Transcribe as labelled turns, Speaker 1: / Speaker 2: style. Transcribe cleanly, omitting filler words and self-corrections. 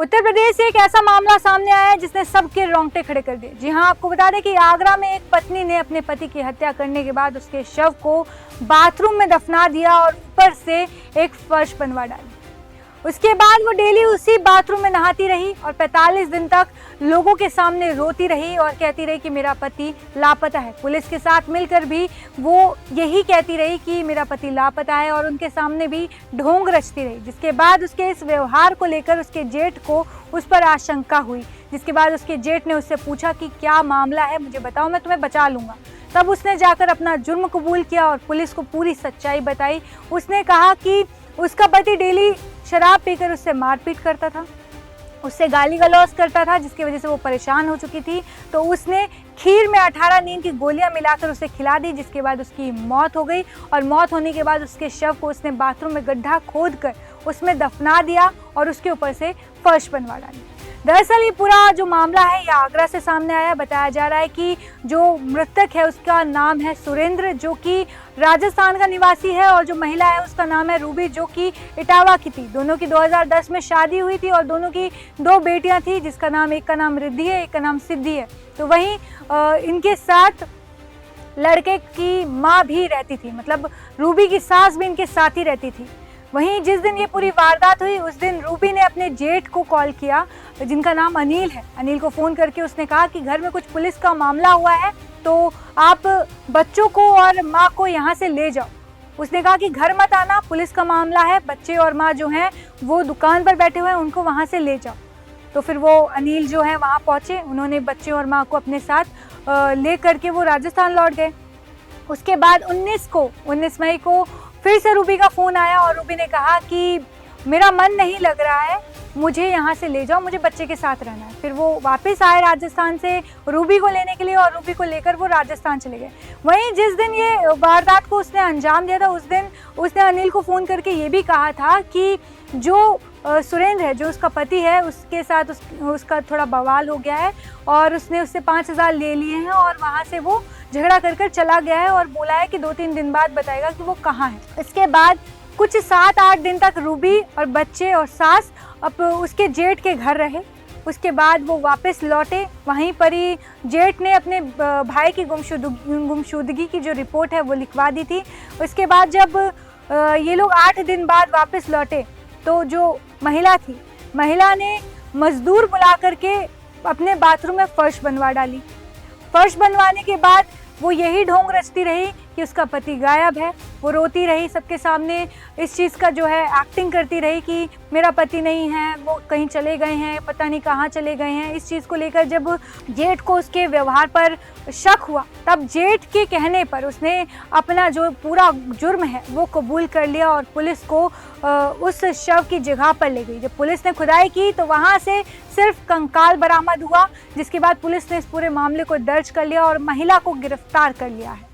Speaker 1: उत्तर प्रदेश से एक ऐसा मामला सामने आया है जिसने सबके रोंगटे खड़े कर दिए। जी हां, आपको बता दें कि आगरा में एक पत्नी ने अपने पति की हत्या करने के बाद उसके शव को बाथरूम में दफना दिया और ऊपर से एक फर्श बनवा डाली। उसके बाद वो डेली उसी बाथरूम में नहाती रही और 45 दिन तक लोगों के सामने रोती रही और कहती रही कि मेरा पति लापता है। पुलिस के साथ मिलकर भी वो यही कहती रही कि मेरा पति लापता है और उनके सामने भी ढोंग रचती रही। जिसके बाद उसके इस व्यवहार को लेकर उसके जेठ को उस पर आशंका हुई। जिसके बाद उसके जेठ ने उससे पूछा कि क्या मामला है, मुझे बताओ, मैं तुम्हें बचा लूँगा। तब उसने जाकर अपना जुर्म कबूल किया और पुलिस को पूरी सच्चाई बताई। उसने कहा कि उसका पति डेली शराब पीकर उससे मारपीट करता था, उससे गाली गलौज करता था, जिसकी वजह से वो परेशान हो चुकी थी। तो उसने खीर में 18 नींद की गोलियां मिलाकर उसे खिला दी, जिसके बाद उसकी मौत हो गई। और मौत होने के बाद उसके शव को उसने बाथरूम में गड्ढा खोदकर उसमें दफना दिया और उसके ऊपर से फर्श बनवा डाली। दरअसल ये पूरा जो मामला है ये आगरा से सामने आया। बताया जा रहा है कि जो मृतक है उसका नाम है सुरेंद्र, जो कि राजस्थान का निवासी है, और जो महिला है उसका नाम है रूबी, जो कि इटावा की थी। दोनों की 2010 में शादी हुई थी और दोनों की 2 बेटियां थी, जिसका नाम, एक का नाम रिद्धि है, एक का नाम सिद्धि है। तो वहीं इनके साथ लड़के की माँ भी रहती थी, मतलब रूबी की सास भी इनके साथ ही रहती थी। वहीं जिस दिन ये पूरी वारदात हुई उस दिन रूबी ने अपने जेठ को कॉल किया, जिनका नाम अनिल है। अनिल को फ़ोन करके उसने कहा कि घर में कुछ पुलिस का मामला हुआ है, तो आप बच्चों को और माँ को यहाँ से ले जाओ। उसने कहा कि घर मत आना, पुलिस का मामला है, बच्चे और माँ जो हैं वो दुकान पर बैठे हुए हैं, उनको वहाँ से ले जाओ। तो फिर वो अनिल जो है वहाँ पहुँचे, उन्होंने बच्चे और माँ को अपने साथ ले करके वो राजस्थान लौट गए। उसके बाद 19 मई को फिर से रूबी का फ़ोन आया और रूबी ने कहा कि मेरा मन नहीं लग रहा है, मुझे यहाँ से ले जाओ, मुझे बच्चे के साथ रहना है। फिर वो वापस आए राजस्थान से रूबी को लेने के लिए और रूबी को लेकर वो राजस्थान चले गए। वहीं जिस दिन ये वारदात को उसने अंजाम दिया था उस दिन उसने अनिल को फ़ोन करके ये भी कहा था कि जो सुरेंद्र है, जो उसका पति है, उसके साथ उसका थोड़ा बवाल हो गया है और उसने उससे 5,000 ले लिए हैं और वहाँ से वो झगड़ा कर चला गया है और बोला है कि 2-3 दिन बाद बताएगा कि वो कहाँ है। इसके बाद कुछ 7-8 दिन तक रूबी और बच्चे और सास अब उसके जेठ के घर रहे। उसके बाद वो वापस लौटे। वहीं पर ही जेठ ने अपने भाई की गुमशुदगी की जो रिपोर्ट है वो लिखवा दी थी। उसके बाद जब ये लोग 8 दिन बाद वापस लौटे तो जो महिला ने मजदूर बुला करके अपने बाथरूम में फर्श बनवा डाली। फर्श बनवाने के बाद वो यही ढोंग रचती रही कि उसका पति गायब है। वो रोती रही सबके सामने, इस चीज़ का जो है एक्टिंग करती रही कि मेरा पति नहीं है, वो कहीं चले गए हैं, पता नहीं कहाँ चले गए हैं। इस चीज़ को लेकर जब जेठ को उसके व्यवहार पर शक हुआ तब जेठ के कहने पर उसने अपना जो पूरा जुर्म है वो कबूल कर लिया और पुलिस को उस शव की जगह पर ले गई। जब पुलिस ने खुदाई की तो वहाँ से सिर्फ कंकाल बरामद हुआ, जिसके बाद पुलिस ने इस पूरे मामले को दर्ज कर लिया और महिला को गिरफ्तार कर लिया है।